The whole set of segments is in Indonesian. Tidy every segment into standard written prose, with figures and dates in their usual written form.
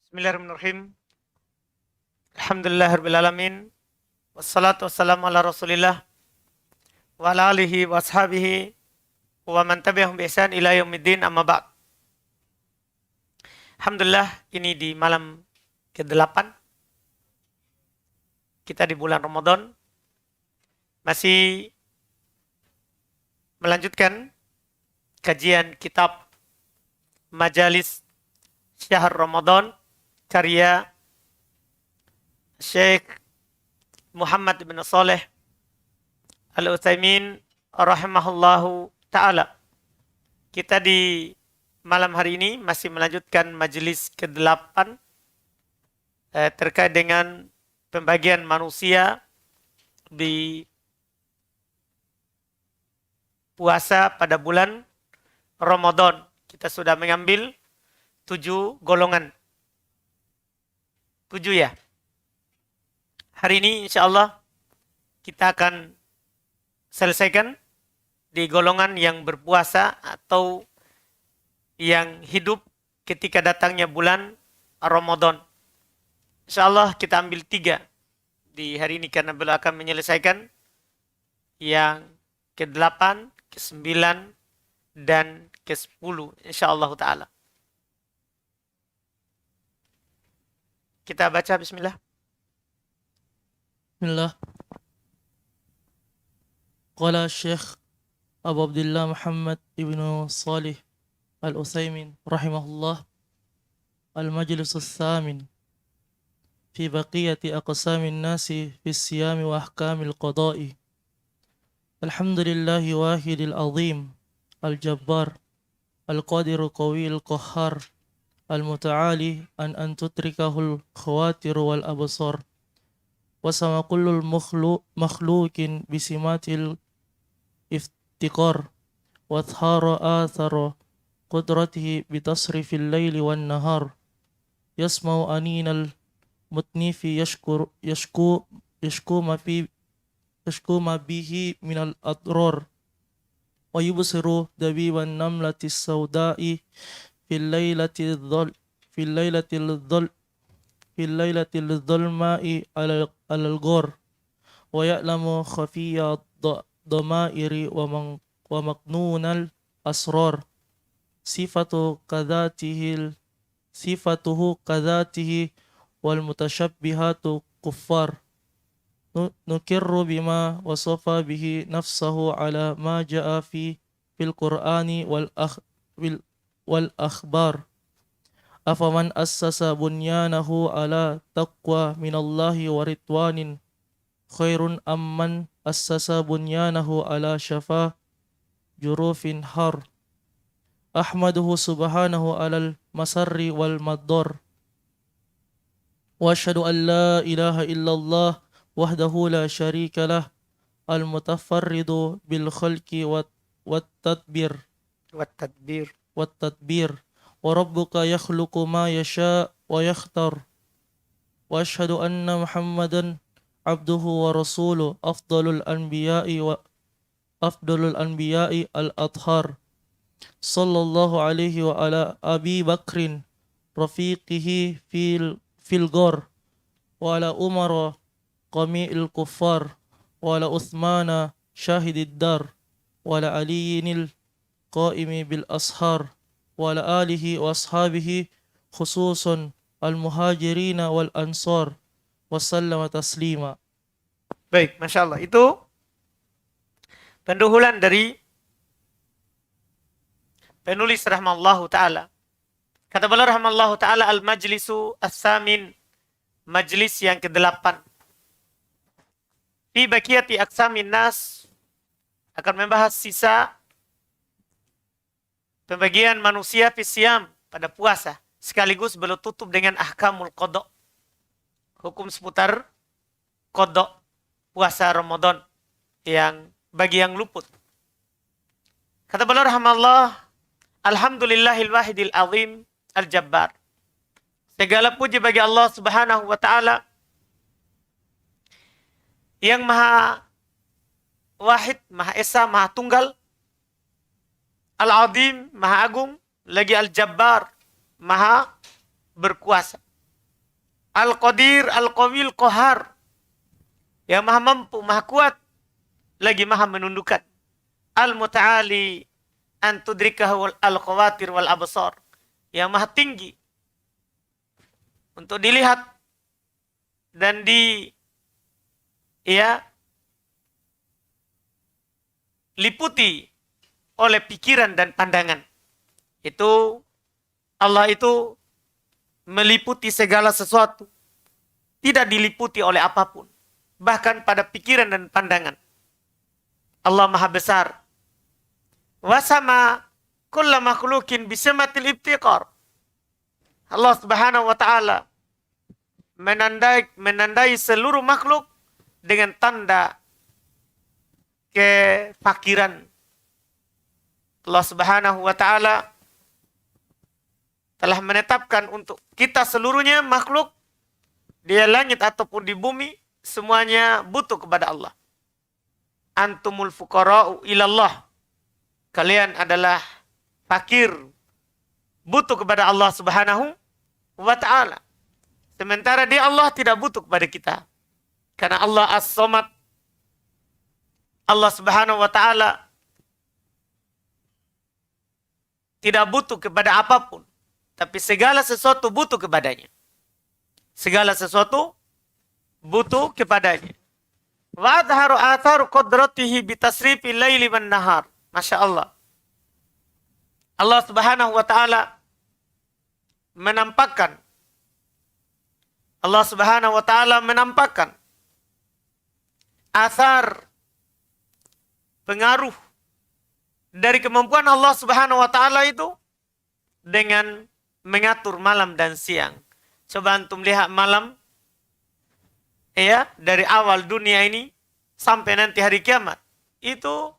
Bismillahirrahmanirrahim. Alhamdulillahirabbil alamin. Wassalatu wassalamu ala Rasulillah wa ala alihi wa ashabihi wa man tabi'ahum bi ihsan ila yaumiddin amma ba'd. Alhamdulillah, ini di malam ke-8 kita di bulan Ramadan masih melanjutkan kajian kitab Majalis Syahr Ramadan karya Syekh Muhammad bin Saleh Al-Utsaimin rahimahullahu ta'ala. Kita di malam hari ini masih melanjutkan majelis ke-8 terkait dengan pembagian manusia di puasa pada bulan Ramadan. Kita sudah mengambil 7 golongan. 7 ya. Hari ini insya Allah kita akan selesaikan di golongan yang berpuasa atau yang hidup ketika datangnya bulan Ramadan. Insya Allah kita ambil 3 di hari ini karena beliau akan menyelesaikan yang ke-8, ke-9, dan ke-10 insya Allah ta'ala. Kita baca bismillah. Bismillah. Qala Syekh Abu Abdullah Muhammad ibnu Salih Al-Utsaimin rahimahullah, Al-Majlis Al-Thamin fi baqiyati aqsamin nasi fi siyami wa ahkamil qada'i. Alhamdulillahi wahidil azim al-jabbar al-qadiru qawil qahhar al-muta'ali an tutrikahul khawatir wal absar wasama kullul makhlukin bisimatil iftikar wathara athara qudratihi bitasrifil layli wan nahar yasma'u aninal mutnifi yashku ma bihi minal adrar wa yubsiru dabiban namlatis sawda'i fil laylatil dhulma'i alal ghor wa ya'lamu khafiyya dhamairi wa maknunal asrar sifatuhu kadhatihi wal mutashabbihatu kuffar nukirru bima wasafa bihi nafsahu ala ma ja'a fil qur'ani wal akhbar. Afaman assasa bunyanahu ala taqwa minallahi wa ridwanin khairun amman assasa bunyanahu ala syafa jurufin har. Ahmaduhu subhanahu alal masarri wal maddar. Wa asyhadu an la ilaha illallah wahdahu la syarika lah al-mutafarridu bil khalqi wat tadbir wa rabbuka yakhluqu ma yasha wa yakhtar wa asyhadu anna muhammadan abduhu wa rasuluh afdalul anbiya'i al-athhar sallallahu alaihi wa ala abi bakrin rafiqihi fil ghar wa ala umara qami'il kuffar wa ala uthmana syahidid dar wa ala aliyinil qaimi bil ashar wa ala alihi wa ashabihi khususan al-muhajirina wal ansar wa sallama taslima. Baik, Masya Allah. Itu pendahuluan dari penulis rahmallahu ta'ala. Kata beliau rahmallahu ta'ala, al-majlisu as-samin, majlis yang ke-8. Fi baqiyati aqsamin nas, akan membahas sisa pembagian manusia fi siyam, pada puasa. Sekaligus beliau tutup dengan ahkamul qada, hukum seputar qada puasa Ramadan yang bagi yang luput. Kata beliau rahmallah, alhamdulillahil wahidil azim al-jabbar. Segala puji bagi Allah Subhanahu wa taala yang maha wahid, maha esa, maha tunggal, al-azim, maha agung, lagi al-jabbar, maha berkuasa. Al-Qadir, Al-Qawil, Qahar. Yang maha mampu, maha kuat, lagi maha menundukkan. Al-Muta'ali an tudrikahu al-khawatir wal absar. Yang maha tinggi untuk dilihat dan liputi oleh pikiran dan pandangan. Itu Allah itu meliputi segala sesuatu. Tidak diliputi oleh apapun. Bahkan pada pikiran dan pandangan. Allah Maha Besar. Wasama kulla makhlukin bisamatil ibtiqar. Allah Subhanahu wa taala menandai seluruh makhluk dengan tanda kefakiran. Allah Subhanahu wa taala telah menetapkan untuk kita seluruhnya makhluk di langit ataupun di bumi semuanya butuh kepada Allah. Antumul fuqara'u ilallah. Kalian adalah fakir, butuh kepada Allah Subhanahu wa taala. Sementara dia Allah tidak butuh kepada kita. Karena Allah As-Samad, Allah Subhanahu wa taala tidak butuh kepada apapun, tapi segala sesuatu butuh kepadanya. Segala sesuatu butuh kepadanya. Wa adharu atharu qadratihi bitasrifi laili wan nahar. Masya Allah. Allah Subhanahu wa taala menampakkan asar pengaruh dari kemampuan Allah Subhanahu wa taala itu dengan mengatur malam dan siang. Coba antum lihat malam dari awal dunia ini sampai nanti hari kiamat. Itu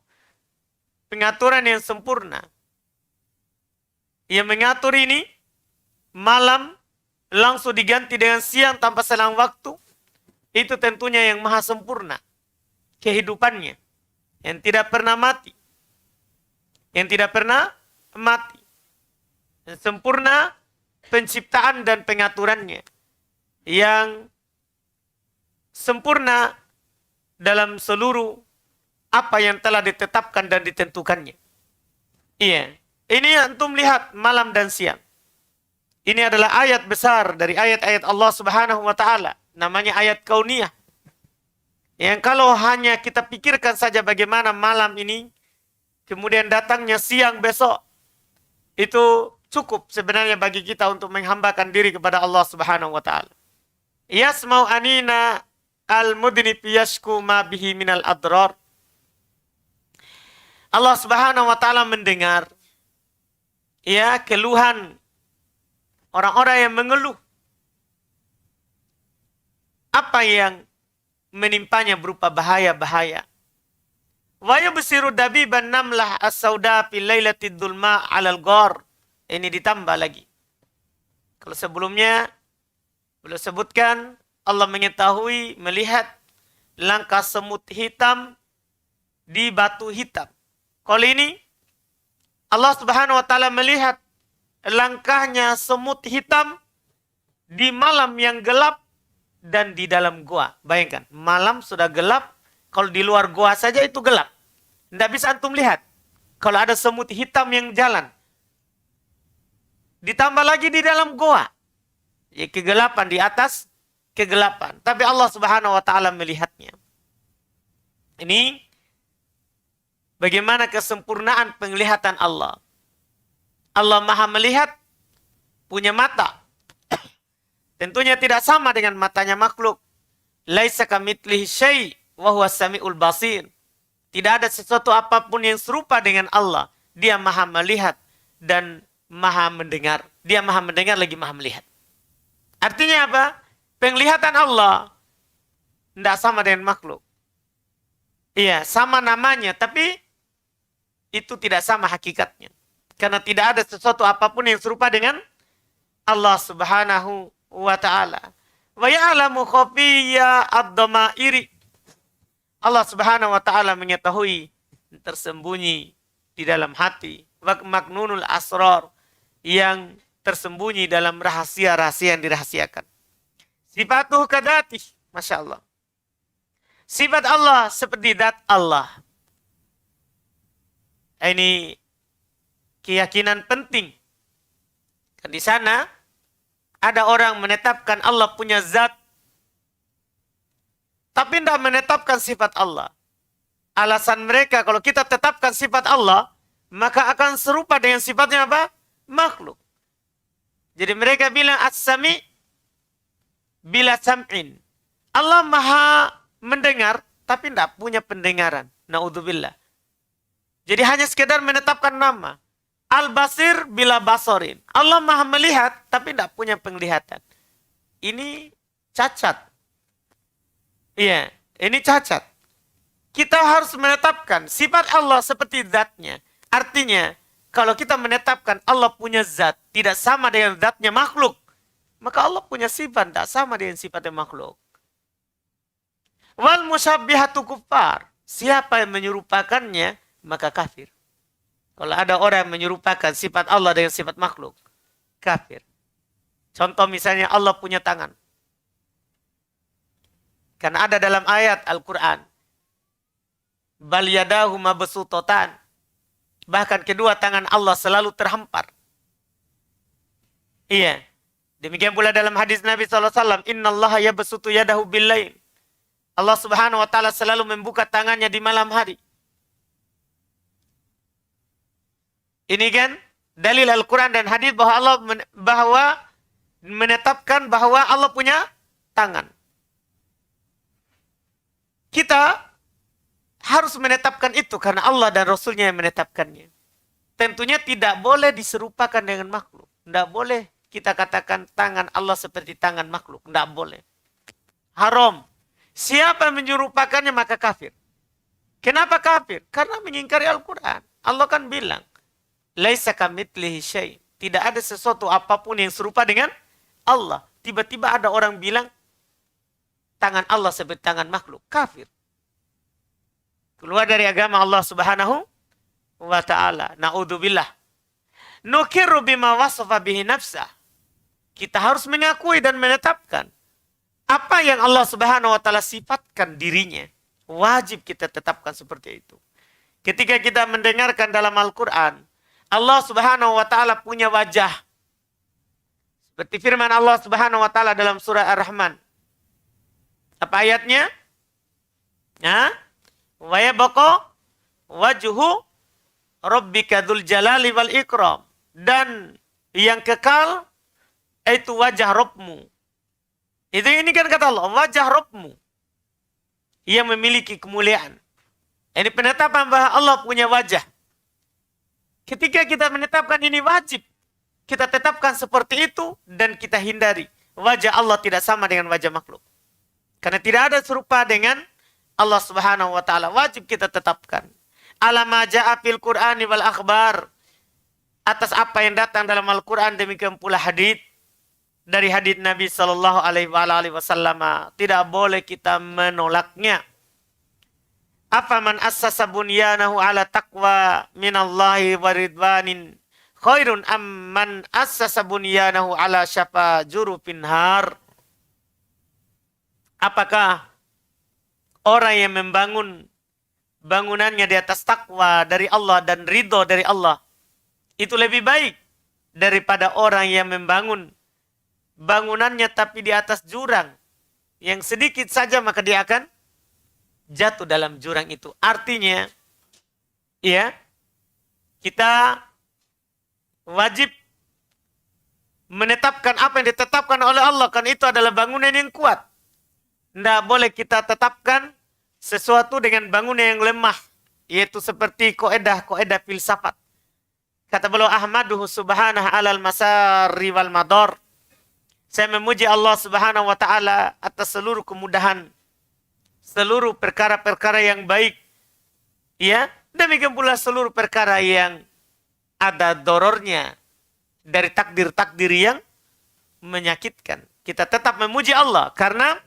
pengaturan yang sempurna. Yang mengatur ini malam langsung diganti dengan siang tanpa selang waktu. Itu tentunya yang maha sempurna kehidupannya. Yang tidak pernah mati. Dan sempurna penciptaan dan pengaturannya. Yang sempurna dalam seluruh apa yang telah ditetapkan dan ditentukannya. Iya. Ini antum lihat malam dan siang. Ini adalah ayat besar dari ayat-ayat Allah Subhanahu wa taala. Namanya ayat kauniyah. Yang kalau hanya kita pikirkan saja bagaimana malam ini, kemudian datangnya siang besok, itu cukup sebenarnya bagi kita untuk menghambakan diri kepada Allah Subhanahu wa taala. Yasmau anina al-mudnib yashku ma bihi minal adrar. Allah Subhanahu wa taala mendengar keluhan orang-orang yang mengeluh apa yang menimpanya berupa bahaya-bahaya. Wa yubsiru dabiban namlah as-sauda fil lailatid dulma 'alal ghar. Ini ditambah lagi. Kalau sebelumnya beliau sebutkan Allah mengetahui, melihat langkah semut hitam di batu hitam. Kalau ini Allah Subhanahu wa taala melihat langkahnya semut hitam di malam yang gelap dan di dalam gua. Bayangkan, malam sudah gelap, kalau di luar gua saja itu gelap. Tidak bisa antum lihat. Kalau ada semut hitam yang jalan. Ditambah lagi di dalam gua. Ya, kegelapan di atas kegelapan. Tapi Allah Subhanahu wa taala melihatnya. Ini bagaimana kesempurnaan penglihatan Allah. Allah Maha melihat, punya mata. Tentunya tidak sama dengan matanya makhluk. Laisa kamitslihi syai' wa huwas samiul basir. Tidak ada sesuatu apapun yang serupa dengan Allah. Dia Maha melihat dan Maha mendengar. Dia Maha mendengar lagi Maha melihat. Artinya apa? Penglihatan Allah tidak sama dengan makhluk. Iya, sama namanya, tapi itu tidak sama hakikatnya. Karena tidak ada sesuatu apapun yang serupa dengan Allah Subhanahu wa ta'ala. Wa ya'lamu khafiyya ad-dhamairi. Allah Subhanahu wa ta'ala mengetahui tersembunyi di dalam hati. Wa maknunul asrar, yang tersembunyi dalam rahasia-rahasia yang dirahasiakan. Sifatuhu kadatih. Masya Allah. Sifat Allah seperti dat Allah. Ini keyakinan penting. Kan di sana ada orang menetapkan Allah punya zat, tapi tidak menetapkan sifat Allah. Alasan mereka kalau kita tetapkan sifat Allah, maka akan serupa dengan sifatnya apa? Makhluk. Jadi mereka bilang as-sami bila sam'in. Allah maha mendengar, tapi tidak punya pendengaran. Na'udzubillah. Jadi hanya sekedar menetapkan nama. Al-basir bila basorin. Allah maha melihat, tapi tidak punya penglihatan. Ini cacat. Iya, ini cacat. Kita harus menetapkan sifat Allah seperti zatnya. Artinya, kalau kita menetapkan Allah punya zat, tidak sama dengan zatnya makhluk, maka Allah punya sifat, tidak sama dengan sifatnya makhluk. Wal musyabbihatu kuffar. Siapa yang menyerupakannya, maka kafir. Kalau ada orang yang menyerupakan sifat Allah dengan sifat makhluk, kafir. Contoh misalnya Allah punya tangan. Karena ada dalam ayat Al-Quran. Bal yadahu mabsuutatan. Bahkan kedua tangan Allah selalu terhampar. Iya. Demikian pula dalam hadis Nabi SAW. Innallaha yabsutu yadahu bil-lail. Allah subhanahu wa ta'ala selalu membuka tangannya di malam hari. Ini kan dalil Al-Quran dan hadis bahwa menetapkan bahwa Allah punya tangan. Kita harus menetapkan itu karena Allah dan Rasulnya yang menetapkannya. Tentunya tidak boleh diserupakan dengan makhluk. Tidak boleh kita katakan tangan Allah seperti tangan makhluk. Tidak boleh. Haram. Siapa yang menyerupakannya maka kafir. Kenapa kafir? Karena mengingkari Al-Quran. Allah kan bilang, laisa kamitslihi syai'. Tidak ada sesuatu apapun yang serupa dengan Allah. Tiba-tiba ada orang bilang tangan Allah seperti tangan makhluk. Kafir. Keluar dari agama Allah subhanahu wa ta'ala. Na'udzubillah. Nukiru bima wasafa bihi nafsah. Kita harus mengakui dan menetapkan apa yang Allah subhanahu wa ta'ala sifatkan dirinya. Wajib kita tetapkan seperti itu. Ketika kita mendengarkan dalam Al-Quran, Allah subhanahu wa ta'ala punya wajah. Seperti firman Allah subhanahu wa ta'ala dalam surah Ar-Rahman. Apa ayatnya? Wa yabqa wajhu rabbika dzul jalali wal ikram. Dan yang kekal itu wajah Rabbmu. Ini kan kata Allah, wajah Rabbmu yang memiliki kemuliaan. Ini penetapan bahwa Allah punya wajah. Ketika kita menetapkan ini wajib, kita tetapkan seperti itu dan kita hindari. Wajah Allah tidak sama dengan wajah makhluk. Karena tidak ada serupa dengan Allah subhanahu wa ta'ala. Wajib kita tetapkan. Alama ja'a fil Qur'ani wal akhbar. Atas apa yang datang dalam Al-Quran, demikian pula hadits. Dari hadits Nabi sallallahu alaihi wasallam. Tidak boleh kita menolaknya. Afaman assasa bunyanahu ala taqwa minallahi wa ridwanin khairun amman assasa bunyanahu ala syafa jurufin har. Apakah orang yang membangun bangunannya di atas takwa dari Allah dan ridho dari Allah itu lebih baik daripada orang yang membangun bangunannya tapi di atas jurang yang sedikit saja maka dia akan jatuh dalam jurang itu. Artinya, ya, kita wajib menetapkan apa yang ditetapkan oleh Allah, kan itu adalah bangunan yang kuat. Tidak boleh kita tetapkan sesuatu dengan bangunan yang lemah, yaitu seperti koedah filsafat. Kata beliau Ahmaduhu subhanahu alal masari wal madar. Saya memuji Allah subhanahu wa ta'ala atas seluruh kemudahan, seluruh perkara-perkara yang baik. Ya, demikian pula seluruh perkara yang ada dorornya dari takdir-takdir yang menyakitkan. Kita tetap memuji Allah karena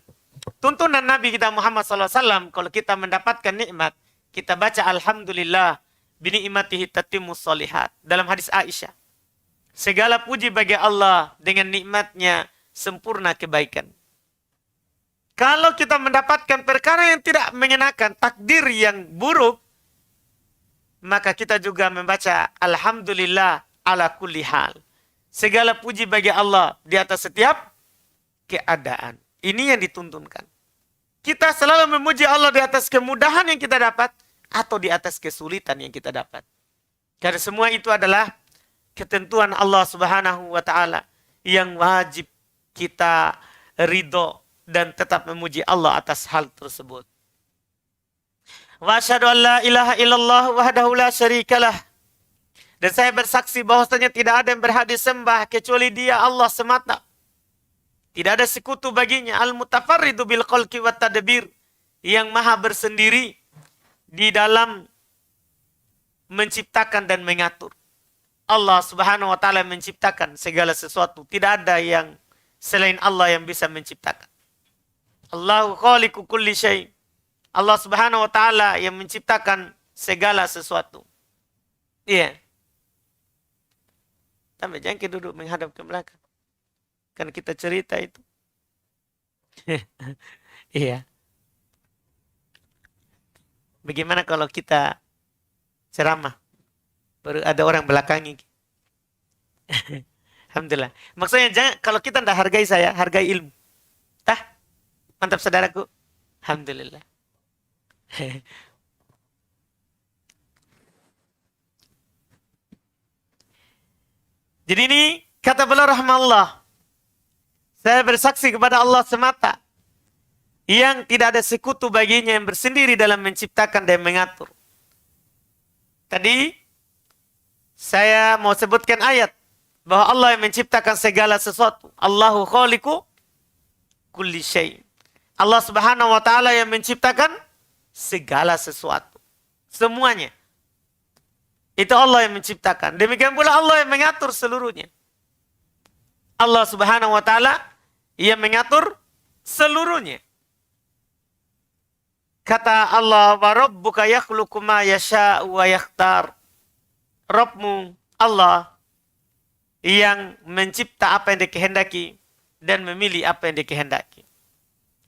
tuntunan Nabi kita Muhammad SAW, kalau kita mendapatkan nikmat, kita baca Alhamdulillah bini'imatihi tatimmus sholihat. Dalam hadis Aisyah, segala puji bagi Allah, dengan nikmatnya sempurna kebaikan. Kalau kita mendapatkan perkara yang tidak mengenakan, takdir yang buruk, maka kita juga membaca Alhamdulillah ala kulli hal. Segala puji bagi Allah di atas setiap keadaan. Ini yang dituntunkan. Kita selalu memuji Allah di atas kemudahan yang kita dapat atau di atas kesulitan yang kita dapat. Karena semua itu adalah ketentuan Allah Subhanahu wa taala yang wajib kita ridho dan tetap memuji Allah atas hal tersebut. Wa asyhadu an la ilaha illallah wahdahu la syarikalah. Dan saya bersaksi bahwasanya tidak ada yang berhak disembah kecuali Dia, Allah semata. Tidak ada sekutu baginya. Al-mutafarridu bil khalqi wat tadbir, yang maha bersendiri di dalam menciptakan dan mengatur. Allah Subhanahu wa taala menciptakan segala sesuatu. Tidak ada yang selain Allah yang bisa menciptakan. Allahu khaliqu kulli syai'. Allah Subhanahu wa taala yang menciptakan segala sesuatu. Iya. Tapi jangan kita duduk menghadap ke belakang. Kan kita cerita itu. Iya. Bagaimana kalau kita ceramah? Baru ada orang belakangi. Alhamdulillah. Maksudnya jangan, kalau kita tidak hargai saya, hargai ilmu. Tah? Mantap saudaraku. Alhamdulillah. Jadi ini kata beliau rahmatullah. Saya bersaksi kepada Allah semata yang tidak ada sekutu baginya, yang bersendiri dalam menciptakan dan mengatur. Tadi saya mau sebutkan ayat bahwa Allah yang menciptakan segala sesuatu. Allahu khaliqu kulli syai'. Allah Subhanahu wa taala yang menciptakan segala sesuatu. Semuanya. Itu Allah yang menciptakan. Demikian pula Allah yang mengatur seluruhnya. Allah Subhanahu wa taala yang mengatur seluruhnya. Kata Allah, wa rabbuka yakhluqu ma yasha'u wa yakhtar. Rabbmu Allah yang mencipta apa yang dikehendaki dan memilih apa yang dikehendaki.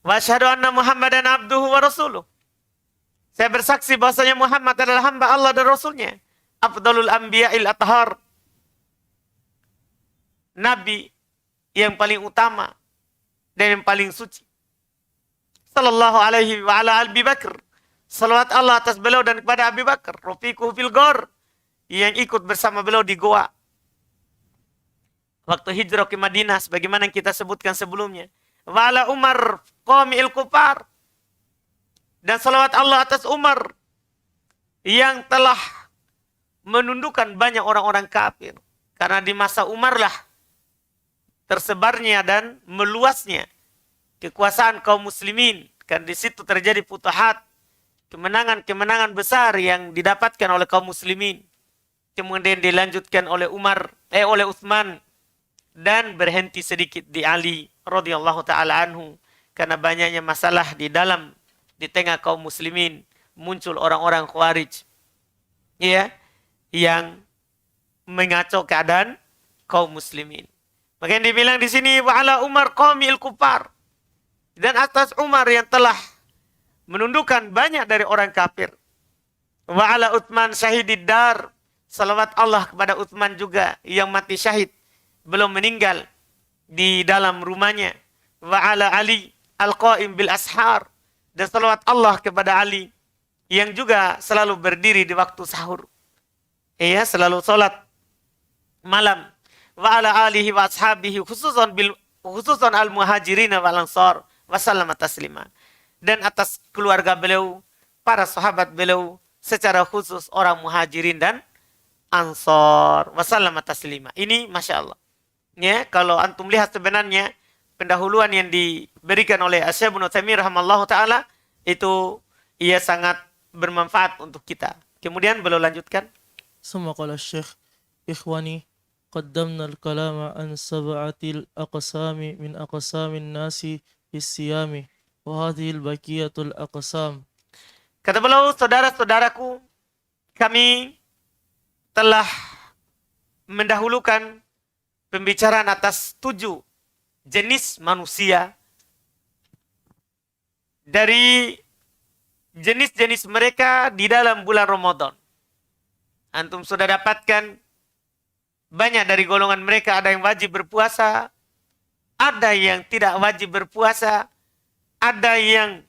Wa asyhadu anna Muhammadan abduhu wa rasuluh. Saya bersaksi bahwasanya Muhammad adalah hamba Allah dan Rasulnya. Afdalul anbiya'il athhar. Nabi yang paling utama dan yang paling suci. Sallallahu alaihi wa ala Abi Bakar. Salawat Allah atas beliau dan kepada Abi Bakar. Rafiquhu fil ghar. Yang ikut bersama beliau di goa. Waktu hijrah ke Madinah sebagaimana yang kita sebutkan sebelumnya. Wa ala Umar qami'il kufar. Dan salawat Allah atas Umar yang telah menundukkan banyak orang-orang kafir. Karena di masa Umar lah tersebarnya dan meluasnya kekuasaan kaum muslimin. Kan di situ terjadi futuhat, kemenangan-kemenangan besar yang didapatkan oleh kaum muslimin. Kemudian dilanjutkan oleh oleh Utsman dan berhenti sedikit di Ali radhiyallahu taala anhu karena banyaknya masalah di tengah kaum muslimin, muncul orang-orang Khawarij. Ya, yang mengacau keadaan kaum muslimin. Makanya dibilang di sini wa ala Umar qamil kufar. Dan atas Umar yang telah menundukkan banyak dari orang kafir. Wa ala Utsman syahidid dar. Salawat Allah kepada Utsman juga yang mati syahid, belum meninggal di dalam rumahnya. Wa ala Ali al-qaim bil ashar. Dan salawat Allah kepada Ali yang juga selalu berdiri di waktu sahur. Iya, selalu salat malam. Wa ala alihi wa ashabihi khususan al-muhajirin wal ansar wa sallama taslima. Dan atas keluarga beliau, para sahabat beliau, secara khusus orang muhajirin dan ansar wa sallama taslima. Ini Masya Allah. Ya, kalau antum lihat sebenarnya pendahuluan yang diberikan oleh Syekh Ibnu Taimiyah rahimallahu taala itu ia sangat bermanfaat untuk kita. Kemudian beliau lanjutkan. ثم قال الشيخ إخواني قدمنا الكلام عن 7 الأقسام من أقسام الناس في الصيام وهذه البقية الأقسام. Kata beliau, saudara-saudaraku, kami telah mendahulukan pembicaraan atas 7 jenis manusia dari jenis-jenis mereka di dalam bulan Ramadan. Antum sudah dapatkan banyak dari golongan mereka, ada yang wajib berpuasa, ada yang tidak wajib berpuasa, ada yang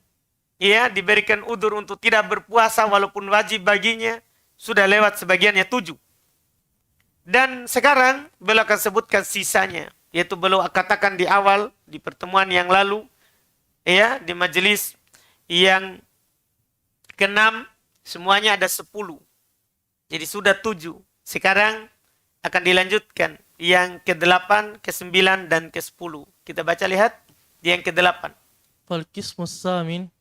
diberikan udzur untuk tidak berpuasa walaupun wajib baginya, sudah lewat sebagiannya 7. Dan sekarang beliau akan sebutkan sisanya, yaitu beliau katakan di awal di pertemuan yang lalu, di majelis yang ke-6 semuanya ada 10. Jadi sudah 7. Sekarang akan dilanjutkan yang ke-8, ke-9 dan ke-10. Kita baca lihat di yang ke-8. Fal qismus samin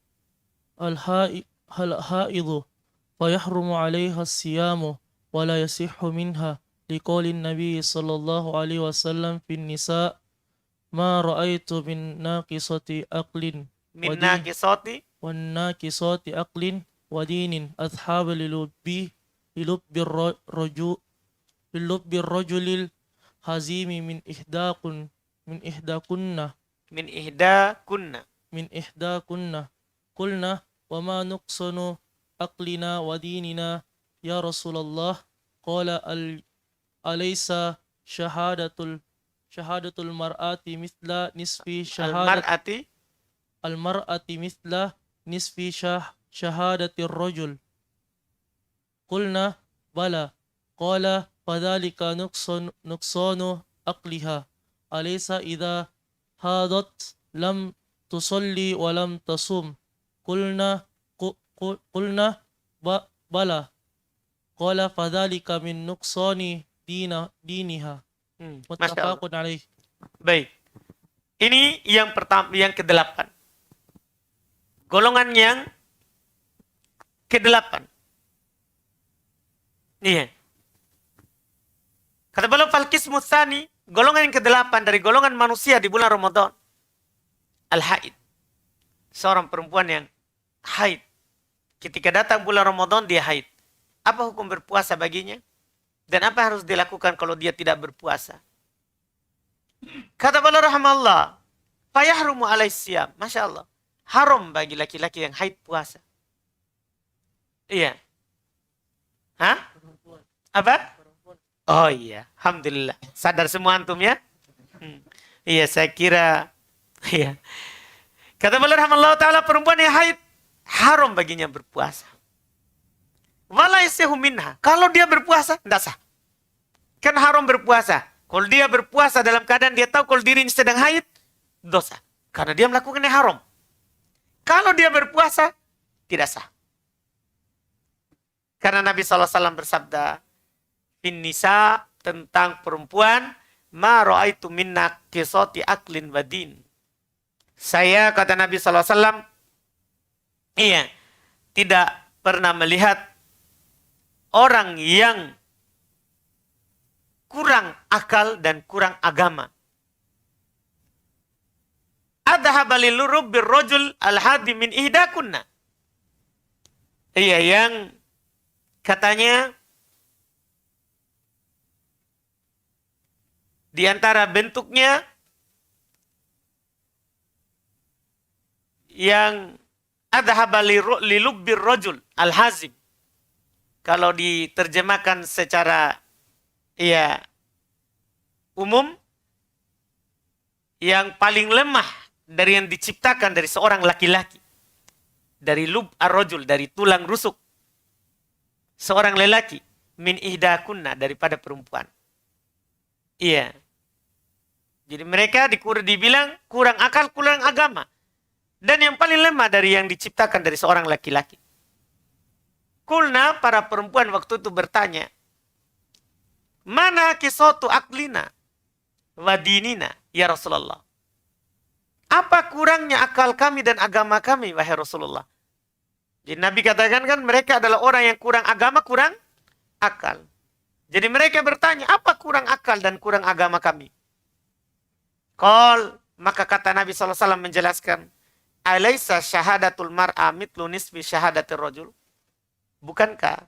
al-haidu فيحرم عليها الصيام ولا يصح منها لقول النبي صلى الله عليه وسلم في النساء ما رأيت من ناقصة عقل Minna kisoti والناقصات عقل ودين أصحاب للب الرجل الحزيم من ihda kunna. قلنا وما نقصن عقلنا وديننا يا رسول الله قال أليس شهادة المرأة مثل نصف شهادة الرجل قلنا بلى قال فذلك نقصان عقلها أليس إذا هاضت لم تصلي ولم تصم قلنا بلى قال فذلك من نقصان دينها Masya Allah. متفق عليه. Baik. Ini yang pertama, yang ke-8. Golongan yang ke-8. Iya. Kata beliau fal qismu tsani, golongan yang ke-8 dari golongan manusia di bulan Ramadan. Al-haid. Seorang perempuan yang haid. Ketika datang bulan Ramadan dia haid. Apa hukum berpuasa baginya? Dan apa harus dilakukan kalau dia tidak berpuasa? Kata beliau rahimallah, fayahrumu alaihi siyam. Masya Allah. Haram bagi laki-laki yang haid puasa. Iya. Hah? Apa? Oh iya. Alhamdulillah. Sadar semua antum ya? Iya, saya kira. Iya. Kata beliau rahimallahu ta'ala, perempuan yang haid haram baginya berpuasa. Wala yasehu minha. Kalau dia berpuasa, tidak sah. Kan haram berpuasa. Kalau dia berpuasa dalam keadaan dia tahu kalau dirinya sedang haid, dosa. Karena dia melakukan yang haram. Kalau dia berpuasa, tidak sah. Karena Nabi SAW bersabda, fin nisa, tentang perempuan, ma ra'aitu minna qisati aklin wadin. Saya, kata Nabi SAW, tidak pernah melihat orang yang kurang akal dan kurang agama. Adhaba lilurub birrajul alhadi min ihdakunna. Iya, yang katanya di antara bentuknya yang adhaba lilub birrajul alhazim. Kalau diterjemahkan secara umum, yang paling lemah dari yang diciptakan dari seorang laki-laki, dari lub ar-rajul, dari tulang rusuk seorang lelaki, min ihdakunna, daripada perempuan. Iya. Jadi mereka dibilang kurang akal, kurang agama, dan yang paling lemah dari yang diciptakan dari seorang laki-laki. Kulna, para perempuan waktu itu bertanya, mana kisatu aklina wadinina ya Rasulullah? Apa kurangnya akal kami dan agama kami, wahai Rasulullah? Jadi Nabi katakan kan mereka adalah orang yang kurang agama, kurang akal. Jadi mereka bertanya, apa kurang akal dan kurang agama kami? Maka kata Nabi SAW menjelaskan, alaysa syahadatul mar'a mitlu nisfi syahadatir rajul? Bukankah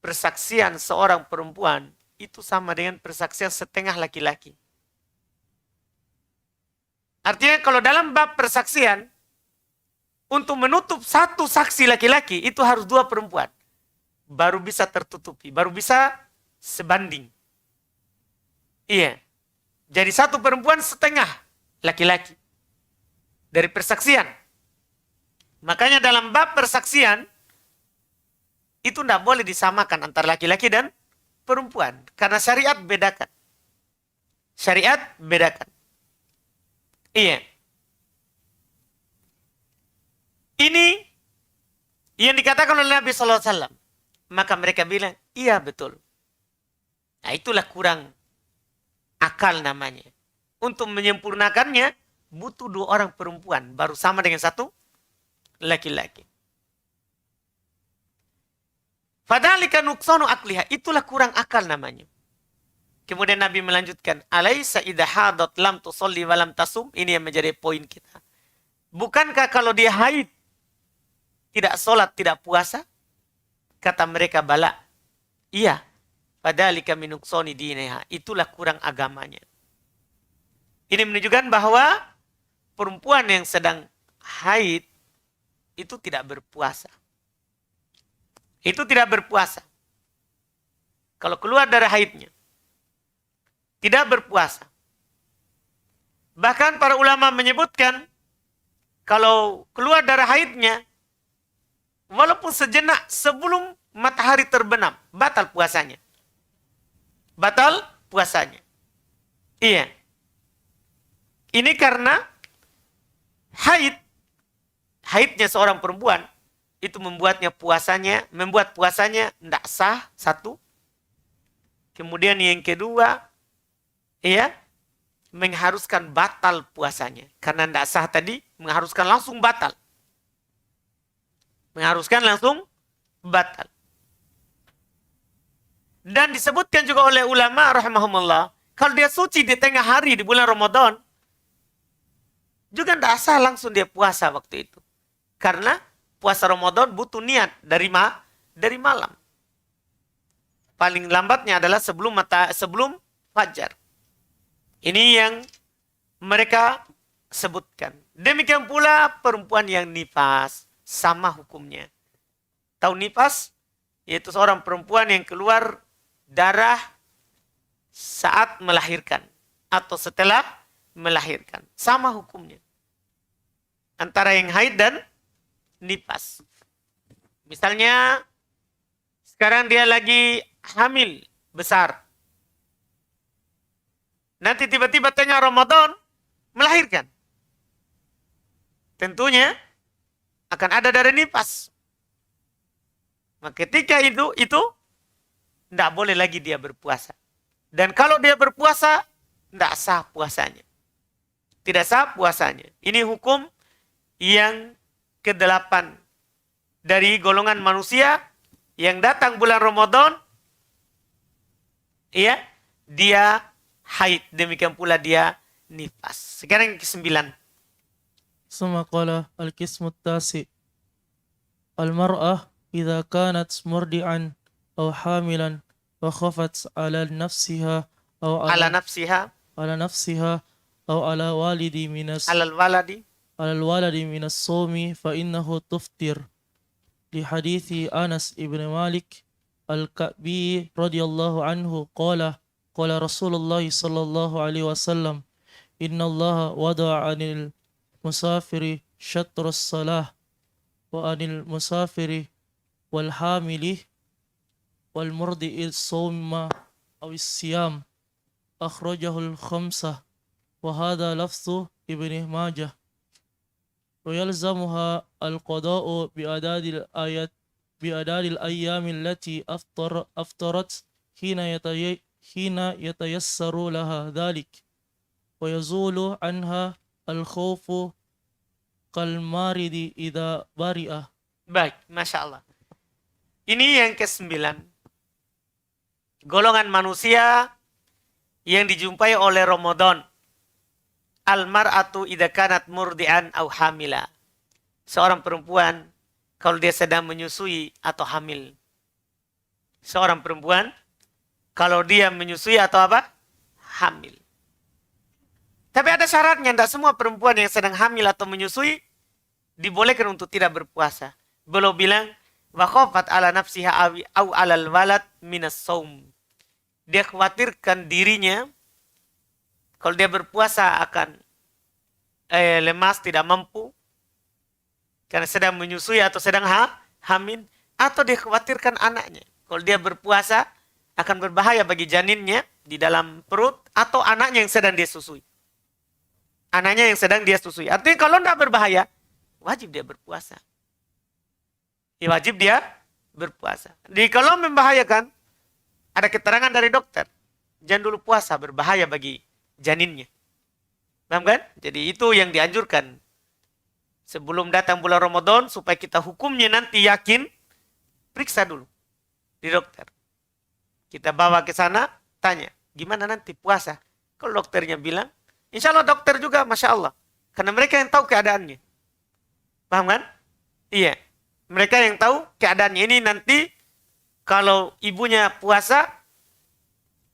persaksian seorang perempuan itu sama dengan persaksian setengah laki-laki? Artinya kalau dalam bab persaksian, untuk menutup satu saksi laki-laki itu harus dua perempuan. Baru bisa tertutupi, baru bisa sebanding. Iya. Jadi satu perempuan setengah laki-laki dari persaksian. Makanya dalam bab persaksian itu tidak boleh disamakan antara laki-laki dan perempuan. Karena syariat bedakan. Syariat bedakan. Iya. Ini yang dikatakan oleh Nabi SAW. Maka mereka bilang, iya betul. Nah itulah kurang akal namanya. Untuk menyempurnakannya, butuh dua orang perempuan. Baru sama dengan satu laki-laki. Fadhalika nuqsanu akliha. Itulah kurang akal namanya. Kemudian Nabi melanjutkan, Alaysa idha hadat lam tusalli wa lam tasum. Ini yang menjadi poin kita. Bukankah kalau dia haid, tidak sholat, tidak puasa? Kata mereka, bala. Iya. Fadhalika min nuqsani diniha. Itulah kurang agamanya. Ini menunjukkan bahwa perempuan yang sedang haid itu tidak berpuasa. Itu tidak berpuasa. Kalau keluar dari haidnya. Tidak berpuasa. Bahkan para ulama menyebutkan kalau keluar dari haidnya walaupun sejenak sebelum matahari terbenam, batal puasanya. Batal puasanya. Iya. Ini karena haidnya seorang perempuan itu membuat puasanya tidak sah, satu. Kemudian yang kedua, ya, mengharuskan batal puasanya. Karena tidak sah tadi, mengharuskan langsung batal. Mengharuskan langsung batal. Dan disebutkan juga oleh ulama rahimahumullah, kalau dia suci di tengah hari di bulan Ramadan, juga tidak sah langsung dia puasa waktu itu. Karena puasa Ramadan butuh niat dari malam. Paling lambatnya adalah sebelum fajar. Ini yang mereka sebutkan. Demikian pula perempuan yang nifas, sama hukumnya. Tahu nifas? Yaitu seorang perempuan yang keluar darah saat melahirkan atau setelah melahirkan. Sama hukumnya. Antara yang haid dan nifas. Misalnya sekarang dia lagi hamil besar. Nanti tiba-tiba tengah Ramadan melahirkan. Tentunya akan ada darah nifas. Maka ketika itu tidak boleh lagi dia berpuasa. Dan kalau dia berpuasa, tidak sah puasanya. Tidak sah puasanya. Ini hukum yang ke-8 dari golongan manusia yang datang bulan Ramadan, ya, dia haid, demikian pula dia nifas. Sekarang yang ke-9. Summa qala al-qismu at-tasi' al-mar'ah idza kanat murdi'an aw hamilan wa khafat 'ala nafsiha aw Ala nafsiha, aw ala walidi minas alal waladi. على الولد من الصوم فإنه تفطر لحديث أنس بن مالك الكعبي رضي الله عنه قال رسول الله صلى الله عليه وسلم إن الله وضع عن المسافر شطر الصلاة وعن المسافر والحامل والمرضع الصوم أو الصيام أخرجه الخمسة وهذا لفظ ابن ماجه ويلزمها القضاء بأعداد الأيام التي أفطرت حين يتيسر لها ذلك ويزول عنها الخوف كالمارد إذا برئ. Baik, Masya Allah. Ini yang ke-9. Golongan manusia yang dijumpai oleh Ramadan. Al-mar'atu idza kanat murdi'an aw hamila. Seorang perempuan kalau dia sedang menyusui atau hamil. Seorang perempuan kalau dia menyusui atau apa? Hamil. Tapi ada syaratnya, tidak semua perempuan yang sedang hamil atau menyusui dibolehkan untuk tidak berpuasa. Beliau bilang, wa khafat ala nafsiha au alal walad minas saum. Dia khawatirkan dirinya kalau dia berpuasa akan lemas, tidak mampu karena sedang menyusui atau sedang hamil, atau dia khawatirkan anaknya. Kalau dia berpuasa akan berbahaya bagi janinnya di dalam perut atau anaknya yang sedang dia susui. Anaknya yang sedang dia susui. Artinya kalau tidak berbahaya, wajib dia berpuasa. Ya, wajib dia berpuasa. Jadi kalau membahayakan, ada keterangan dari dokter. Jangan dulu puasa, berbahaya bagi janinnya. Paham kan? Jadi itu yang dianjurkan. Sebelum datang bulan Ramadan, supaya kita hukumnya nanti yakin, periksa dulu di dokter. Kita bawa ke sana, tanya, gimana nanti puasa? Kalau dokternya bilang, insya Allah dokter juga, Masya Allah. Karena mereka yang tahu keadaannya. Paham kan? Iya. Mereka yang tahu keadaannya. Ini nanti kalau ibunya puasa,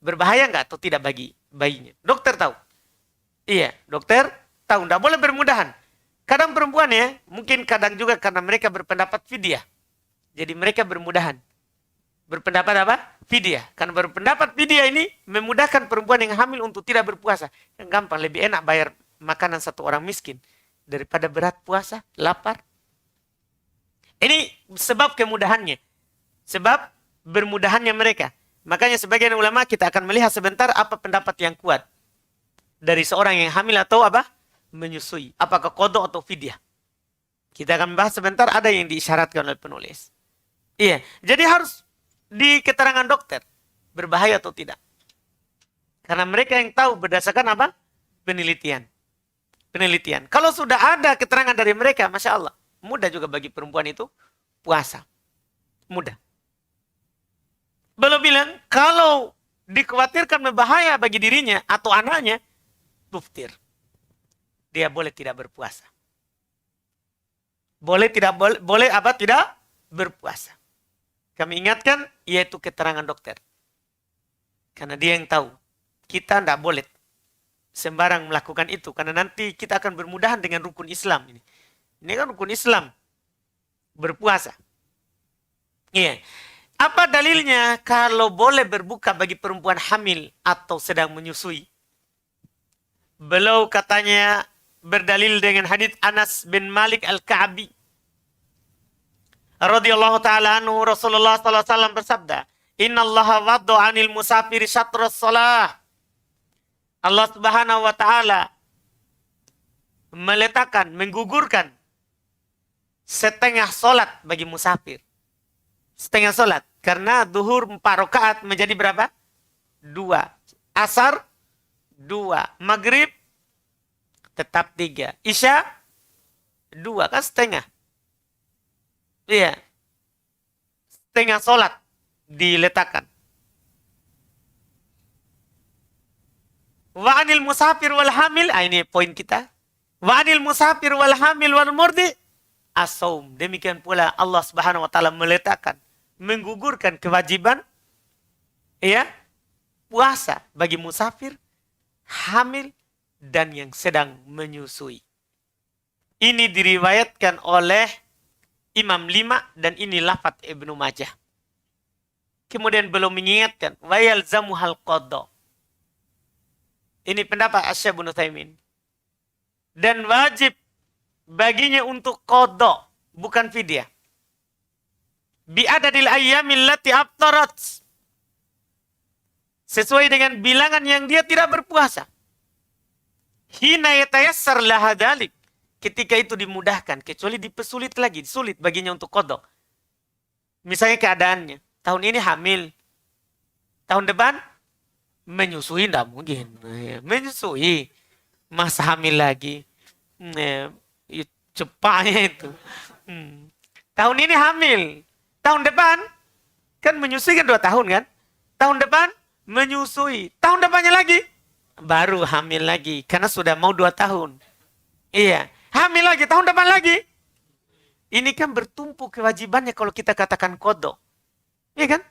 berbahaya nggak atau tidak bagi bayinya. Dokter tahu. Iya, dokter tahu. Nggak boleh bermudahan. Kadang perempuan ya, mungkin kadang juga karena mereka berpendapat fidyah. Jadi mereka bermudahan. Berpendapat apa? Fidyah. Karena berpendapat fidyah ini memudahkan perempuan yang hamil untuk tidak berpuasa. Yang gampang, lebih enak bayar makanan satu orang miskin daripada berat puasa, lapar. Ini sebab kemudahannya. Sebab bermudahannya mereka. Makanya sebagian ulama kita akan melihat sebentar apa pendapat yang kuat dari seorang yang hamil atau apa? Menyusui. Apakah qadha atau fidyah. Kita akan bahas sebentar, ada yang diisyaratkan oleh penulis. Iya, jadi harus di keterangan dokter berbahaya atau tidak. Karena mereka yang tahu berdasarkan apa? Penelitian. Penelitian. Kalau sudah ada keterangan dari mereka, Masya Allah, mudah juga bagi perempuan itu puasa. Mudah. Belum bilang, kalau dikhawatirkan berbahaya bagi dirinya atau anaknya, tuftir. Dia boleh tidak berpuasa. Boleh tidak berpuasa. Kami ingatkan, yaitu keterangan dokter. Karena dia yang tahu. Kita tidak boleh sembarang melakukan itu. Karena nanti kita akan bermudahan dengan rukun Islam. Ini kan rukun Islam. Berpuasa. Iya. Apa dalilnya kalau boleh berbuka bagi perempuan hamil atau sedang menyusui? Beliau katanya berdalil dengan hadits Anas bin Malik Al-Ka'bi radhiyallahu taala anhu, Rasulullah sallallahu alaihi wasallam bersabda, "Innallaha wadda 'anil musafiri syatras shalah." Allah Subhanahu wa taala meletakkan, menggugurkan setengah solat bagi musafir. Setengah solat. Karena duhur 4 rakaat menjadi berapa? 2. Asar 2. Maghrib tetap 3. Isya 2. Kan setengah. Iya. Setengah solat diletakkan. Wa anil musafir wal hamil. Ini poin kita. Wa anil musafir wal hamil wal murdi as-saum. Demikian pula Allah Subhanahu wa taala meletakkan, menggugurkan kewajiban ya puasa bagi musafir, hamil, dan yang sedang menyusui. Ini diriwayatkan oleh Imam 5 dan ini lafaz Ibnu Majah. Kemudian belum mengingatkan wa yalzamuhal qadha. Ini pendapat Asy-Syaikh Ibnu Utsaimin. Dan wajib baginya untuk qadha, bukan fidyah. Bi'adadil ayyamil lati aftarat. Sesuai dengan bilangan yang dia tidak berpuasa. Hina yatayassar laha dzalik. Ketika itu dimudahkan, kecuali dipersulit lagi, sulit baginya untuk qadha. Misalnya keadaannya, tahun ini hamil, tahun depan menyusui, tidak mungkin. Menyusui, masa hamil lagi. Cepatnya itu. Tahun ini hamil, tahun depan kan menyusui kan 2 tahun kan? Tahun depan menyusui, tahun depannya lagi baru hamil lagi karena sudah mau 2 tahun. Iya, hamil lagi tahun depan lagi. Ini kan bertumpu kewajibannya kalau kita katakan qadha. Iya kan?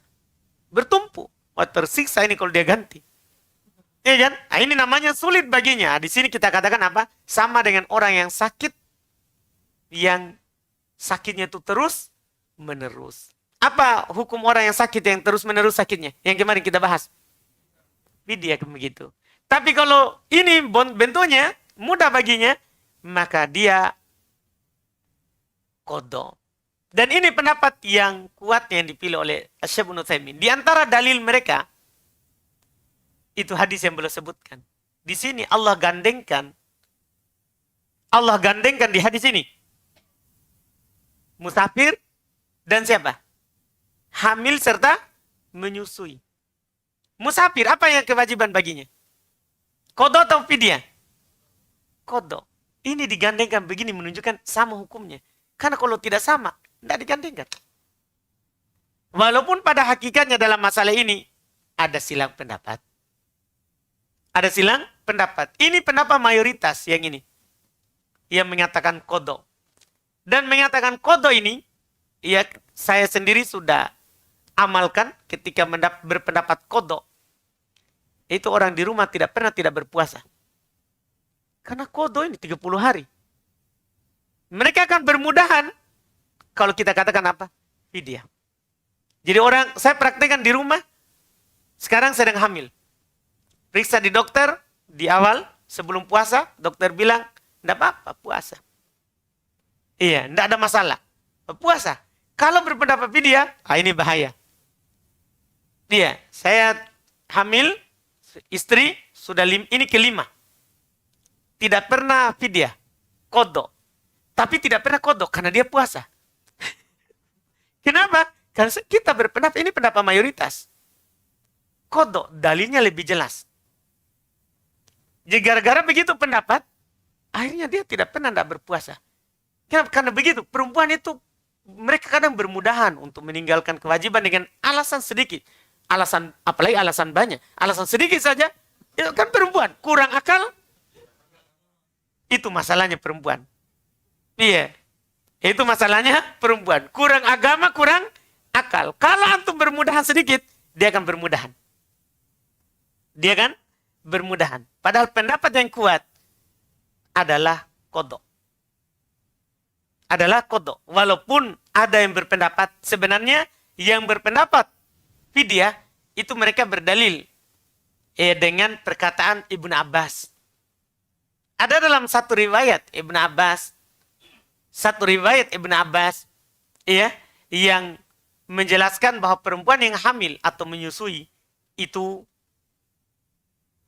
Bertumpu. Wah, tersiksa ini kalau dia ganti. Iya kan? Nah, ini namanya sulit baginya. Di sini kita katakan apa? Sama dengan orang yang sakit yang sakitnya itu terus menerus. Apa hukum orang yang sakit yang terus menerus sakitnya? Yang kemarin kita bahas. Fidyah begitu. Tapi kalau ini bentuknya mudah baginya, maka dia qadha. Dan ini pendapat yang kuat yang dipilih oleh Syekh Ibnu Utsaimin. Di antara dalil mereka, itu hadis yang beliau sebutkan. Di sini Allah gandengkan di hadis ini. Musafir dan siapa? Hamil serta menyusui. Musafir, apa yang kewajiban baginya? Qadha atau fidyah? Qadha. Ini digandengkan begini menunjukkan sama hukumnya. Karena kalau tidak sama, tidak digandengkan. Walaupun pada hakikatnya dalam masalah ini ada silang pendapat. Ada silang pendapat. Ini pendapat mayoritas yang ini. Yang mengatakan qadha. Dan mengatakan qadha ini, ya saya sendiri sudah amalkan ketika berpendapat qadha. Itu orang di rumah tidak pernah tidak berpuasa. Karena qadha ini 30 hari. Mereka akan bermudahan kalau kita katakan apa? Fidyah. Jadi saya praktekkan di rumah, sekarang sedang hamil. Periksa di dokter, di awal, sebelum puasa, dokter bilang, tidak apa-apa puasa. Iya, tidak ada masalah. Puasa. Kalau berpendapat fidyah, ini bahaya. Iya, saya hamil, istri, sudah ini kelima. Tidak pernah fidyah, qadha. Tapi tidak pernah qadha, karena dia puasa. Kenapa? Karena kita berpendapat, ini pendapat mayoritas. Qadha, dalilnya lebih jelas. Jadi gara-gara begitu pendapat, akhirnya dia tidak pernah tidak berpuasa. Kenapa? Karena begitu, perempuan itu mereka kadang bermudahan untuk meninggalkan kewajiban dengan alasan sedikit. Apalagi alasan banyak. Alasan sedikit saja, itu kan perempuan. Kurang akal, itu masalahnya perempuan. Iya, itu masalahnya perempuan. Kurang agama, kurang akal. Kalau antum bermudahan sedikit, dia akan bermudahan. Dia kan bermudahan. Padahal pendapat yang kuat adalah qadha. Adalah qadha. Walaupun ada yang berpendapat, sebenarnya yang berpendapat fidyah, itu mereka berdalil dengan perkataan Ibnu Abbas. Ada dalam satu riwayat Ibnu Abbas, ya, yang menjelaskan bahwa perempuan yang hamil atau menyusui itu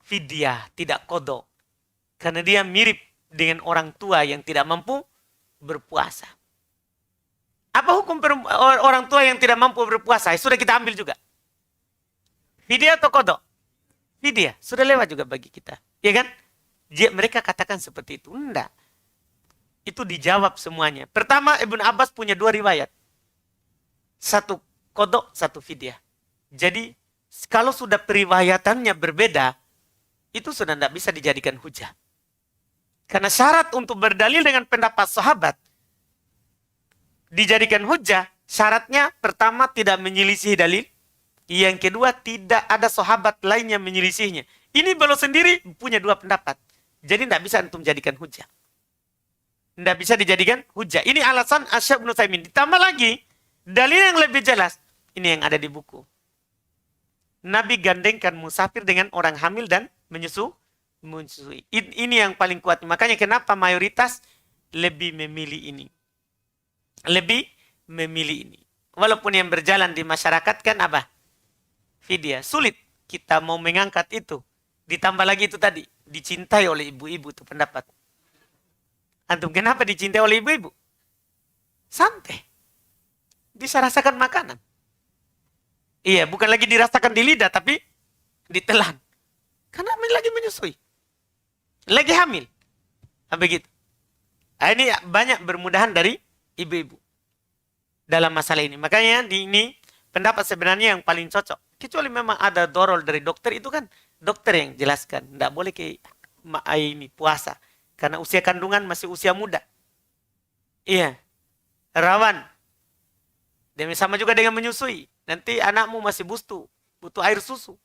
fidyah, tidak qadha. Karena dia mirip dengan orang tua yang tidak mampu berpuasa. Apa hukum orang tua yang tidak mampu berpuasa? Sudah kita ambil juga. Fidyah atau qadha? Fidyah. Sudah lewat juga bagi kita. Ya kan? Mereka katakan seperti itu. Enggak. Itu dijawab semuanya. Pertama, Ibnu Abbas punya dua riwayat. Satu qadha, satu fidyah. Jadi, kalau sudah periwayatannya berbeda, itu sudah tidak bisa dijadikan hujah. Karena syarat untuk berdalil dengan pendapat sahabat, dijadikan hujah, syaratnya pertama tidak menyelisih dalil, yang kedua tidak ada sahabat lain yang menyelisihnya. Ini beliau sendiri punya dua pendapat. Jadi tidak bisa antum jadikan hujah. Tidak bisa dijadikan hujah. Ini alasan Syekh Ibnu Utsaimin. Ditambah lagi, dalil yang lebih jelas. Ini yang ada di buku. Nabi gandengkan musafir dengan orang hamil dan menyusui. Ini yang paling kuat. Makanya kenapa mayoritas lebih memilih ini. Lebih memilih ini. Walaupun yang berjalan di masyarakat kan apa? Fidyah. Sulit kita mau mengangkat itu. Ditambah lagi itu tadi. Dicintai oleh ibu-ibu itu pendapat. Antum kenapa dicintai oleh ibu-ibu? Santai. Bisa rasakan makanan. Iya, bukan lagi dirasakan di lidah, tapi ditelan. Karena lagi menyusui. Lagi hamil. Begitu. Ini banyak bermudahan dari ibu-ibu. Dalam masalah ini. Makanya ini pendapat sebenarnya yang paling cocok. Kecuali memang ada dorol dari dokter, itu kan dokter yang jelaskan. Tidak boleh ke ini puasa. Karena usia kandungan masih usia muda. Iya. Rawan. Dan sama juga dengan menyusui. Nanti anakmu masih butuh air susu.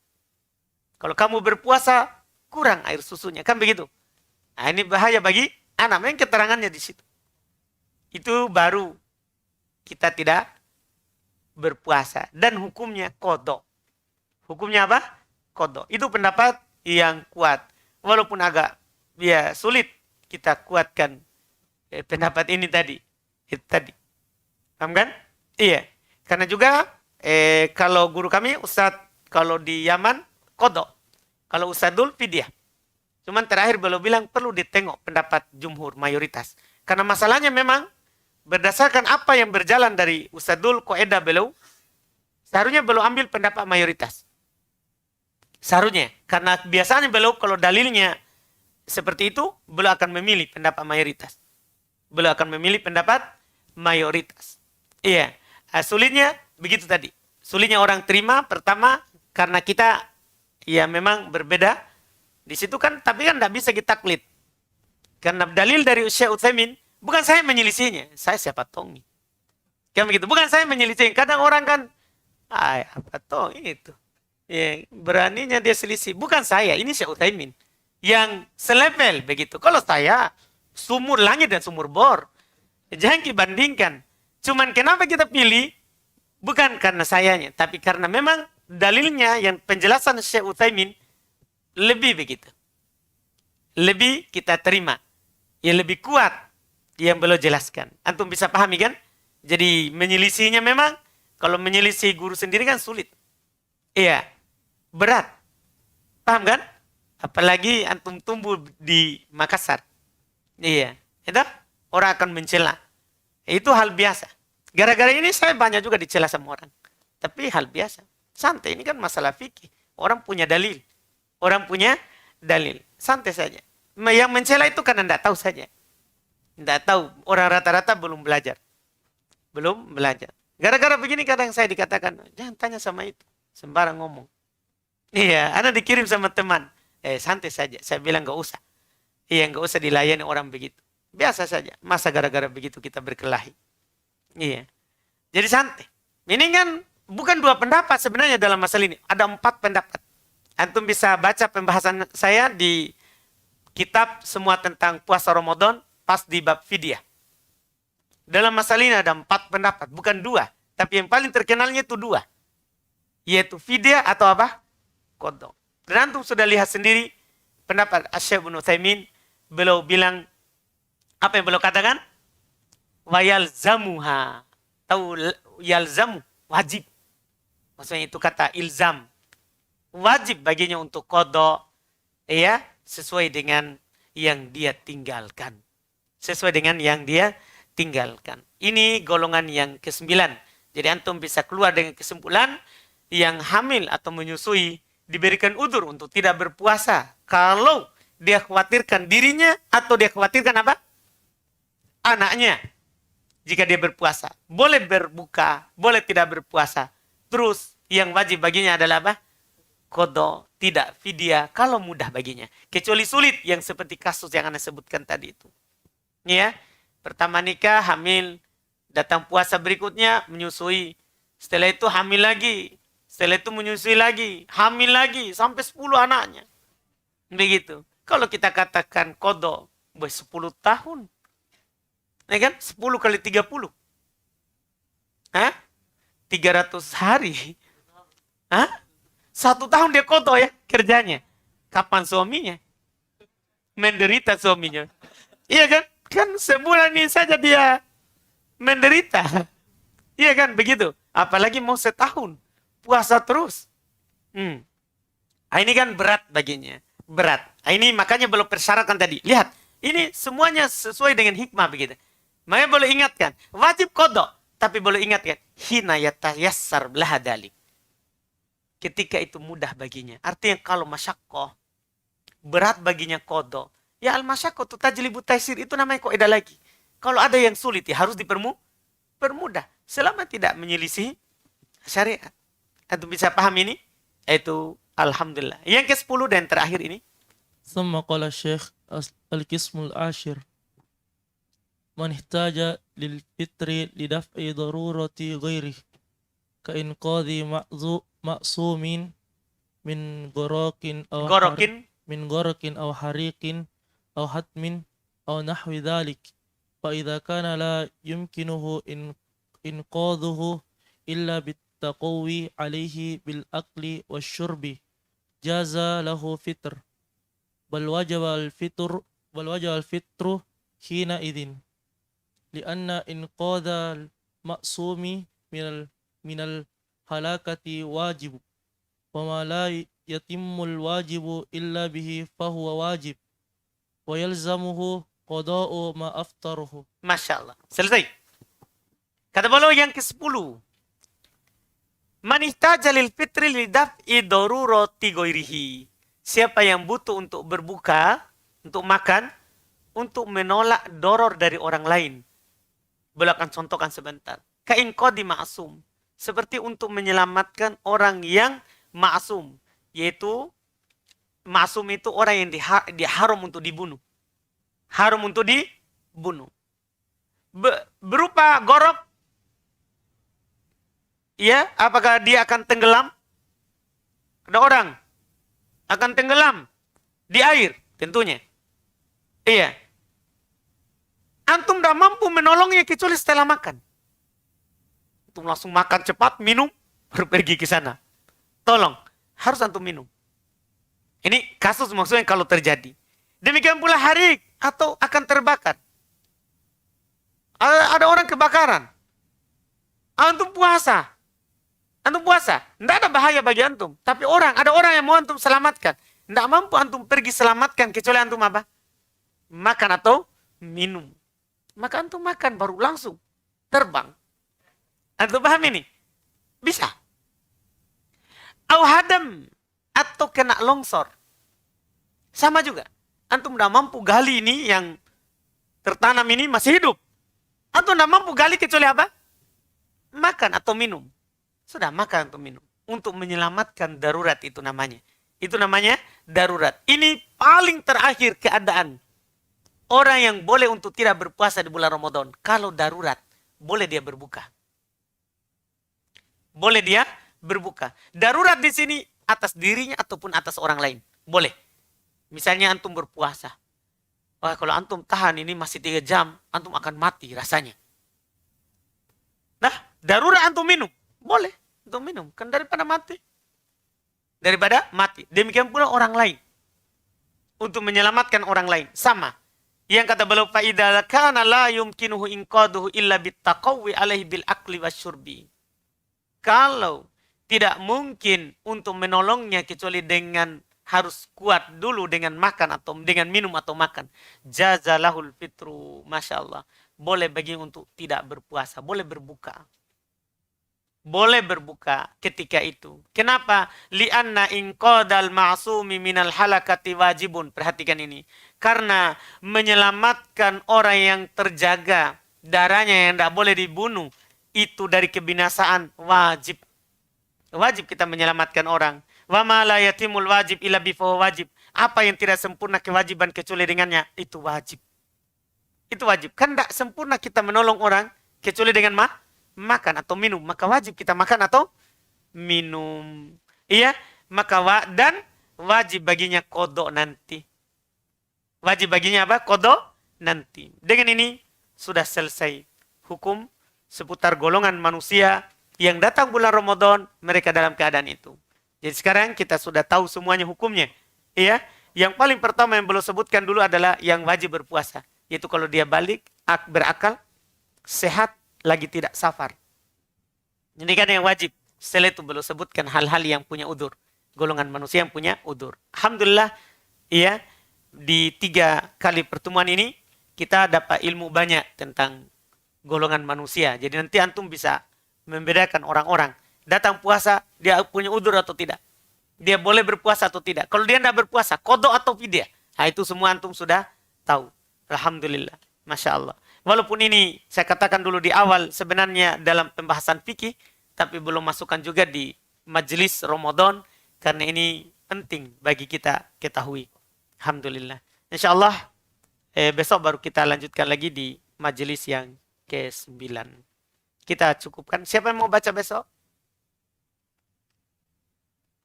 Kalau kamu berpuasa, kurang air susunya. Kan begitu. Nah, ini bahaya bagi anak. Memang keterangannya di situ. itu baru kita tidak berpuasa. Dan hukumnya kodok. Hukumnya apa? Kodok. Itu pendapat yang kuat. Walaupun agak ya sulit kita kuatkan pendapat ini tadi. Itu tadi. Paham kan? Iya. Karena juga kalau guru kami Ustadz kalau di Yaman kodok. Kalau Ustadzul fidyah. Cuman terakhir beliau bilang perlu ditengok pendapat jumhur mayoritas. Karena masalahnya memang berdasarkan apa yang berjalan dari Ustadzul Qaedah beliau, seharusnya beliau ambil pendapat mayoritas. Seharusnya. Karena biasanya beliau kalau dalilnya seperti itu, beliau akan memilih pendapat mayoritas. Beliau akan memilih pendapat mayoritas. Iya. Sulitnya begitu tadi. Sulitnya orang terima pertama karena kita ya memang berbeda. Di situ kan, tapi kan tidak bisa kita taklid. Karena dalil dari Syekh Utsaimin, bukan saya menyelisihinya. Saya siapa tahu nih. Kan begitu. Bukan saya menyelisihi. Kadang orang kan, apa toh itu. Ya, beraninya dia selisih. Bukan saya, ini Syekh Utsaimin. Yang selevel begitu. Kalau saya, sumur langit dan sumur bor. Jangan dibandingkan. Cuman kenapa kita pilih? Bukan karena sayanya. Tapi karena memang dalilnya yang penjelasan Syekh Utsaimin lebih begitu. Lebih kita terima. Yang lebih kuat yang beliau jelaskan. Antum bisa pahami kan? Jadi menyelisihinya memang, kalau menyelisih guru sendiri kan sulit. Iya, berat. Paham kan? Apalagi antum tumbuh di Makassar. Iya, itu orang akan mencela. Itu hal biasa. Gara-gara ini saya banyak juga dicela sama orang. Tapi hal biasa. Santai, ini kan masalah fikih. Orang punya dalil. Orang punya dalil. Santai saja. Yang mencela itu karena tidak tahu saja. Tidak tahu. Orang rata-rata belum belajar. Belum belajar. Gara-gara begini kadang saya dikatakan, jangan tanya sama itu. Sembarang ngomong. Iya, Anda dikirim sama teman. Santai saja. Saya bilang gak usah. Iya, gak usah dilayani orang begitu. Biasa saja. Masa gara-gara begitu kita berkelahi. Iya. Jadi santai. Ini kan bukan dua pendapat sebenarnya dalam masalah ini. Ada 4 pendapat. Antum bisa baca pembahasan saya di kitab semua tentang puasa Ramadan pas di bab fidyah. Dalam masalah ini ada 4 pendapat, bukan 2. Tapi yang paling terkenalnya itu 2. Yaitu fidyah atau apa? Qadha. Dan antum sudah lihat sendiri pendapat Syekh Ibnu Utsaimin, beliau bilang apa yang beliau katakan? Wa yalzamuha. Tahu yalzamu, wajib. Maksudnya itu kata ilzam. Wajib baginya untuk qadha, ya, sesuai dengan yang dia tinggalkan. Sesuai dengan yang dia tinggalkan. Ini golongan yang ke-9. Jadi antum bisa keluar dengan kesimpulan yang hamil atau menyusui diberikan udzur untuk tidak berpuasa kalau dia khawatirkan dirinya atau dia khawatirkan apa? Anaknya. Jika dia berpuasa, boleh berbuka, boleh tidak berpuasa. Terus yang wajib baginya adalah apa? Qadha, tidak fidyah kalau mudah baginya. Kecuali sulit yang seperti kasus yang Anda sebutkan tadi itu. Ya, pertama nikah, hamil, datang puasa berikutnya, menyusui. Setelah itu hamil lagi. Setelah itu menyusui lagi, hamil lagi, sampai 10 anaknya. Begitu. Kalau kita katakan qadha, 10 tahun. Ya kan? 10 kali 30. Hah? 300 hari. Hah? 1 tahun dia qadha ya kerjanya. Kapan suaminya? Menderita suaminya. Iya kan? Kan sebulan ini saja dia menderita. Iya kan? Begitu. Apalagi mau setahun. Puasa terus. Ini kan berat baginya. Berat. Ini makanya belum persyaratkan tadi. Lihat. Ini semuanya sesuai dengan hikmah begitu. Makanya boleh ingatkan. Wajib qadha. Tapi boleh ingatkan. Hina yatayassar laha dalik. Ketika itu mudah baginya. Artinya kalau masyaqqah, berat baginya qadha. Ya al-masyaqqah tu tajlibu taysir. Itu namanya kaidah lagi. Kalau ada yang sulit ya harus dipermudah. Selama tidak menyelisih syariat. Antum bisa paham ini? Itu alhamdulillah. Yang ke-10 dan terakhir ini. ثم قال الشيخ القسم العاشر من احتاج للفطر لدفع ضرورة غيره كإنقاذ معصوم من غرق أو Gorokin. من غرق أو حريق أو حتم أو نحو ذلك فإذا كان لا يمكنه إنقاذه إلا بالتقوي عليه بالأكل والشرب جاز له فطر بل وجب الفطر حينئذ لأن إنقاذ المعصوم من الهلاكة واجب وما لا يتم الواجب إلا به فهو واجب ويلزمه قضاء ما أفطره. Masya Allah. Selesai. Kata beliau yang ke-10. Man ihtaja lil fitri lidaf'i darurati ghairihi. Siapa yang butuh untuk berbuka, untuk makan, untuk menolak doror dari orang lain. Beliau akan contohkan sebentar. Ka'inqadi ma'asum. Seperti untuk menyelamatkan orang yang ma'asum. Yaitu, ma'asum itu orang yang haram untuk dibunuh. Haram untuk dibunuh. Berupa gorok. Ya, apakah dia akan tenggelam? Ada orang akan tenggelam di air, tentunya. Iya. Antum tidak mampu menolongnya kecuali setelah makan. Antum langsung makan cepat, minum, baru pergi ke sana. Tolong, harus antum minum. Ini kasus maksudnya kalau terjadi. Demikian pula harik atau akan terbakar. Ada orang kebakaran. Antum puasa. Antum puasa, tidak ada bahaya bagi antum. Tapi ada orang yang mau antum selamatkan. Tidak mampu antum pergi selamatkan kecuali antum apa? Makan atau minum. Maka antum makan baru langsung terbang. Antum paham ini? Bisa. Au hadam atau kena longsor. Sama juga. Antum tidak mampu gali ini yang tertanam ini masih hidup. Antum tidak mampu gali kecuali apa? Makan atau minum. Sudah makan atau minum. Untuk menyelamatkan darurat itu namanya. Itu namanya darurat. Ini paling terakhir keadaan. Orang yang boleh untuk tidak berpuasa di bulan Ramadan. Kalau darurat, boleh dia berbuka. Boleh dia berbuka. Darurat di sini atas dirinya ataupun atas orang lain. Boleh. Misalnya antum berpuasa. Wah, kalau antum tahan ini masih 3 jam, antum akan mati rasanya. Nah, darurat antum minum. Boleh untuk minum. Kan daripada mati. Daripada mati. Demikian pula orang lain. Untuk menyelamatkan orang lain. Sama. Yang kata beliau, فَإِذَا كَانَ لَا يُمْكِنُهُ إِنْقَاذُهُ إِلَّا بِالتَّقَوِّ عَلَيْهِ بِالْأَكْلِ وَالشُّرْبِ. Kalau tidak mungkin untuk menolongnya kecuali dengan harus kuat dulu dengan makan atau dengan minum atau makan. Jazalahul fitru. Masya Allah. Boleh bagi untuk tidak berpuasa. Boleh berbuka. Boleh berbuka ketika itu. Kenapa? Li'anna inqadal ma'sumi minal halakati wajibun. Perhatikan ini. Karena menyelamatkan orang yang terjaga, darahnya yang tidak boleh dibunuh, itu dari kebinasaan wajib. Wajib kita menyelamatkan orang. Wa ma la yatimul wajib illa bi wajib. Apa yang tidak sempurna kewajiban kecuali dengannya, itu wajib. Itu wajib. Kan tidak sempurna kita menolong orang kecuali dengan makan atau minum. Maka wajib kita makan atau minum. Iya, maka dan wajib baginya kodok nanti. Wajib baginya apa? Kodok nanti. Dengan ini sudah selesai hukum seputar golongan manusia yang datang bulan Ramadan, mereka dalam keadaan itu. Jadi sekarang kita sudah tahu semuanya hukumnya. Iya, yang paling pertama yang belum sebutkan dulu adalah yang wajib berpuasa. Yaitu kalau dia balik, berakal, sehat, lagi tidak safar. Ini kan yang wajib. Setelah itu belum sebutkan hal-hal yang punya udur. Golongan manusia yang punya udur. Alhamdulillah, iya, di 3 kali pertemuan ini, kita dapat ilmu banyak tentang golongan manusia. Jadi nanti antum bisa membedakan orang-orang. Datang puasa, dia punya udur atau tidak. Dia boleh berpuasa atau tidak. Kalau dia tidak berpuasa, kodok atau fidyah. Nah, itu semua antum sudah tahu. Alhamdulillah. Masya Allah. Walaupun ini saya katakan dulu di awal sebenarnya dalam pembahasan fikih, tapi belum masukkan juga di majelis Ramadan karena ini penting bagi kita ketahui. Alhamdulillah. Insya Allah besok baru kita lanjutkan lagi di majelis yang ke-9. Kita cukupkan. Siapa yang mau baca besok?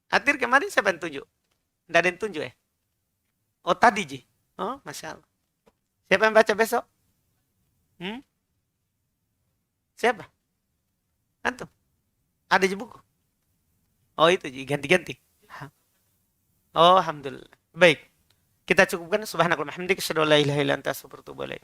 Hadir kemarin siapa yang tunjuk? Tidak ada yang tunjuk ya? Oh tadi Ji. Oh Masya Allah. Siapa yang baca besok? Hmm? Siapa? Antum? Ada di buku? Oh itu Ji, ganti-ganti. Oh, alhamdulillah. Baik. Kita cukupkan subhanakallahumma hamdika asyhadu an la ilaha illa anta astaghfiruka wa atubu ilaik.